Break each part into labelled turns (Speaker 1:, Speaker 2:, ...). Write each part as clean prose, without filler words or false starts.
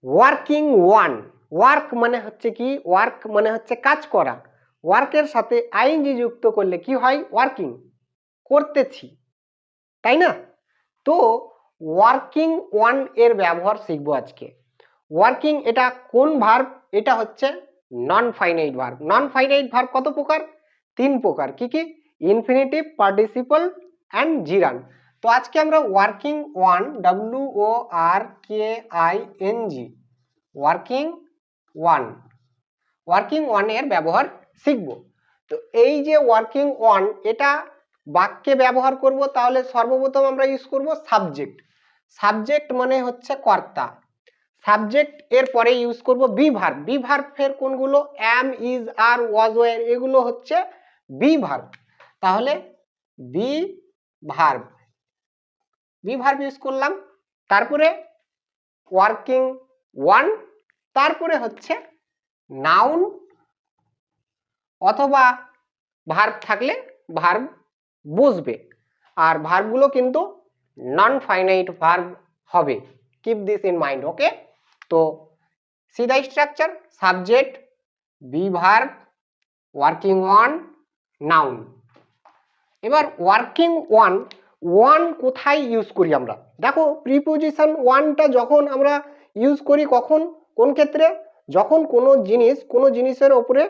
Speaker 1: Working one, work মানে হচ্ছে কি, ওয়ার্ক মানে হচ্ছে কাজ করা, ওয়ার্কের সাথে আইএনজি যুক্ত করলে কি হয়, ওয়ার্কিং, করতেছি, তাই না? তো ওয়ার্কিং ওয়ান এর ব্যবহার শিখবো আজকে। ওয়ার্কিং এটা কোন ভার্ব, এটা হচ্ছে non finite verb. Non finite verb কত প্রকার, 3 প্রকার। কি কি, ইনফিনিটিভ, পার্টিসিপল অ্যান্ড জিরান। তো আজকে আমরা working one, WORKING, working one, working one এর ব্যবহার শিখব। তো এই যে ওয়ার্কিং ওয়ান, এটা বাক্যে ব্যবহার করব, তাহলে সর্বপ্রথম আমরা ইউজ করব সাবজেক্ট। সাবজেক্ট মানে হচ্ছে কর্তা। সাবজেক্ট এর পরে ইউজ করব বি ভার্ব। বি ভার্ব ফের কোনগুলো, অ্যাম, ইজ, আর, ওয়াজ, ওয়্যার, এগুলো হচ্ছে বি ভার্ব। তাহলে be verb, be verb use করলাম। তারপরে ওয়ার্কিং ওয়ান, তারপরে হচ্ছে নাউন অথবা ভার্ব থাকলে ভার্ব বসবে। আর ভার্বগুলো কিন্তু নন ফাইনাইট ভার্ব হবে, কিপ দিস ইন মাইন্ড। ওকে, তো C the structure, subject, be verb, working one, noun. এবার ওয়ার্কিং ওয়ান, ওয়ান কোথায় ইউজ করি আমরা, দেখো প্রিপোজিশন ওয়ানটা যখন আমরা ইউজ করি কখন, কোন ক্ষেত্রে, যখন কোনো জিনিস, কোনো জিনিসের ওপরে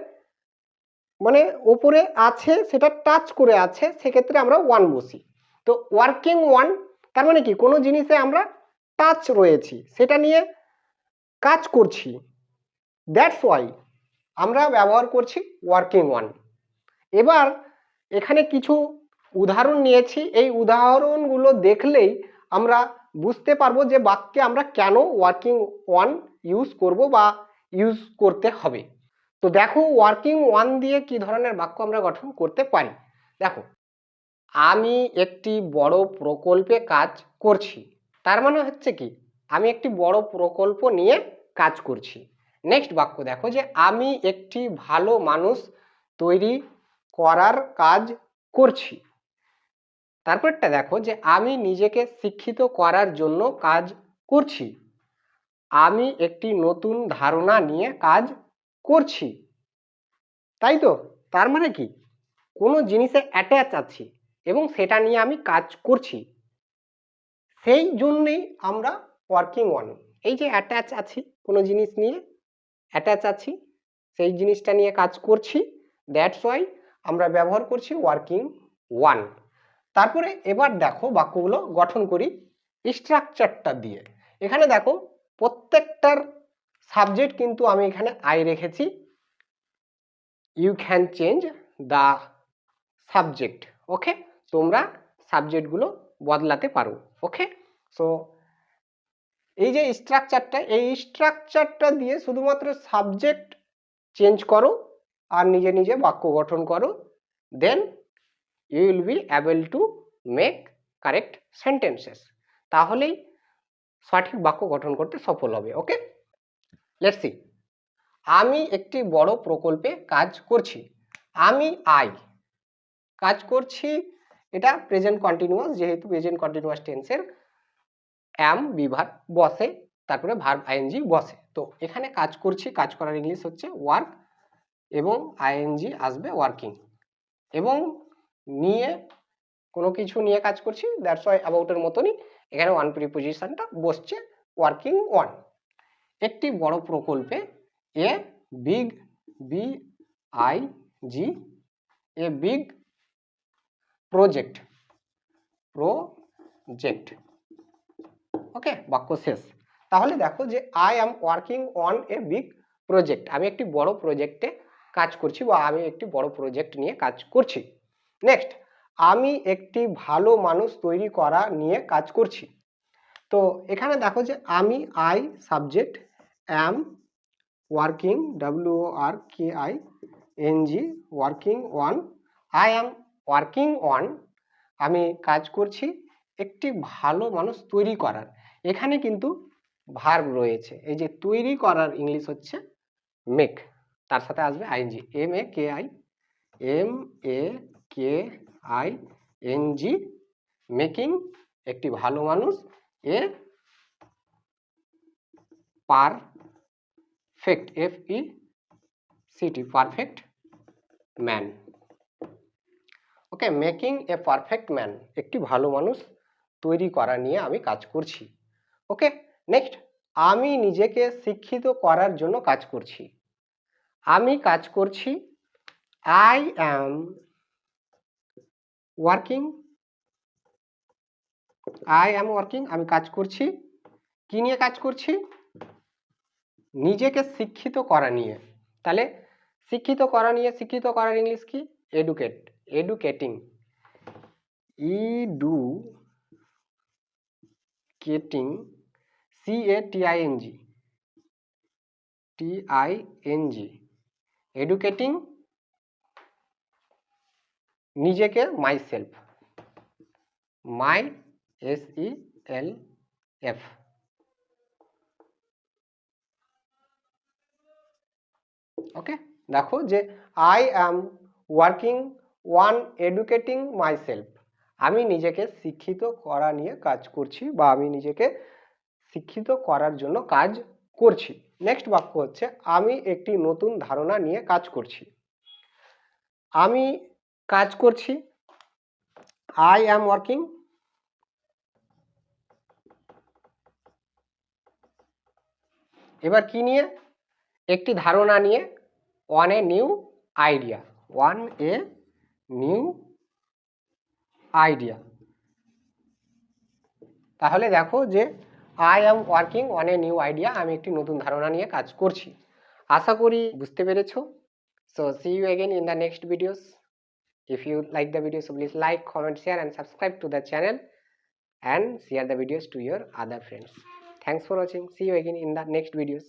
Speaker 1: মানে ওপরে আছে, সেটা টাচ করে আছে, সেক্ষেত্রে আমরা ওয়ান বসি। তো ওয়ার্কিং ওয়ান তার মানে কি, কোনো জিনিসে আমরা টাচ রয়েছি, সেটা নিয়ে কাজ করছি, দ্যাটস ওয়াই আমরা ব্যবহার করছি ওয়ার্কিং ওয়ান। এবার এখানে কিছু উদাহরণ নিয়েছি, এই উদাহরণগুলো দেখলেই আমরা বুঝতে পারবো যে বাক্যে আমরা কেন ওয়ার্কিং ওয়ান ইউজ করব বা ইউজ করতে হবে। তো দেখো ওয়ার্কিং ওয়ান দিয়ে কি ধরনের বাক্য আমরা গঠন করতে পারি। দেখো, আমি একটি বড় প্রকল্পে কাজ করছি, তার মানে হচ্ছে কি, আমি একটি বড় প্রকল্প নিয়ে কাজ করছি। নেক্সট বাক্য দেখো, যে আমি একটি ভালো মানুষ তৈরি করার কাজ করছি। তারপরটা দেখো, যে আমি নিজেকে শিক্ষিত করার জন্য কাজ করছি, আমি একটি নতুন ধারণা নিয়ে কাজ করছি, তাই তো? তার মানে কি, কোনো জিনিসে অ্যাটাচ আছি এবং সেটা নিয়ে আমি কাজ করছি, সেই জন্যেই আমরা ওয়ার্কিং ওয়ান, এই যে অ্যাটাচ আছি কোনো জিনিস নিয়ে, অ্যাটাচ আছি, সেই জিনিসটা নিয়ে কাজ করছি, দ্যাটস ওয়াই আমরা ব্যবহার করছি ওয়ার্কিং ওয়ান। তারপরে এবার দেখো বাক্যগুলো গঠন করি স্ট্রাকচারটা দিয়ে। এখানে দেখো প্রত্যেকটার সাবজেক্ট কিন্তু আমি এখানে আই রেখেছি, you can change the subject. Okay, তোমরা সাবজেক্টগুলো বদলাতে পারো। ওকে, সো এই যে স্ট্রাকচারটা, এই স্ট্রাকচারটা দিয়ে শুধুমাত্র সাবজেক্ট চেঞ্জ করো আর নিজে নিজে বাক্য গঠন করো, then you will be able to make correct sentences. তাহলেই সঠিক বাক্য গঠন করতে সফল হবে। Okay, let's see. আমি একটি বড় প্রকল্পে কাজ করছি, আমি আই কাজ করছি, এটা প্রেজেন্ট কন্টিনিউয়াস, যেহেতু প্রেজেন্ট কন্টিনিউয়াস টেন্সের অ্যাম বিভার্ব বসে, তারপরে ভার্ব আইএনজি বসে। তো এখানে কাজ করছি, কাজ করার ইংলিশ হচ্ছে ওয়ার্ক, এবং আইএনজি আসবে ওয়ার্কিং, এবং নিয়ে কোনো কিছু নিয়ে কাজ করছি, দ্যাটস ওয়াই অ্যাবাউটের মতনই এখানে ওয়ান প্রিপোজিশনটা বসছে, ওয়ার্কিং ওয়ান। একটি বড় প্রকল্পে, a big, B I G, a big project, project. Okay, বাক্য শেষ। তাহলে দেখো যে I am working on a big project, আমি একটি বড় প্রজেক্টে কাজ করছি বা আমি একটি বড় প্রজেক্ট নিয়ে কাজ করছি। নেক্সট, আমি একটি ভালো মানুষ তৈরি করা নিয়ে কাজ করছি। তো এখানে দেখো যে আমি I subject, am working, WORKING, working on, I am working on, আমি কাজ করছি একটি ভালো মানুষ তৈরি করার। এখানে কিন্তু ভার্ব রয়েছে, এই যে তৈরি করার ইংলিশ হচ্ছে মেক, তার সাথে আসবে আইএনজি, MEKING, মেকিং, একটি ভালো মানুষ, এ পারফেক্ট, FECT, পারফেক্ট ম্যান। ওকে, মেকিং এ পারফেক্ট ম্যান, একটি ভালো মানুষ তৈরি করা নিয়ে আমি কাজ করছি। ওকে, নেক্সট, আমি নিজেকে শিক্ষিত করার জন্য কাজ করছি। আমি কাজ করছি, আই অ্যাম ওয়ার্কিং, আমি কাজ করছি। কি নিয়ে কাজ করছি? নিজেকে শিক্ষিত করা নিয়ে। তাহলে শিক্ষিত করা নিয়ে, শিক্ষিত করার ইংলিশ কি? এডুকেটিং, CATING, এডুকেটিং নিজেকে, মাইসেলফ, SELF। ওকে, দেখো যে I am working on educating myself, আমি নিজেকে শিক্ষিত করা নিয়ে কাজ করছি বা আমি নিজেকে শিক্ষিত করার জন্য কাজ করছি। নেক্সট বাক্য হচ্ছে, আমি একটি নতুন ধারণা নিয়ে কাজ করছি। আমি কাজ করছি, আই অ্যাম ওয়ার্কিং, এবার কি নিয়ে? একটি ধারণা নিয়ে, অন এ নিউ আইডিয়া, তাহলে দেখো যে I am working on a new idea, আমি একটি নতুন ধারণা নিয়ে কাজ করছি। আশা করি বুঝতে পেরেছো। So see you again in the next videos. If you like the video, so please like, comment, share and subscribe to the channel and share the videos to your other friends. Thanks for watching. See you again in the next videos.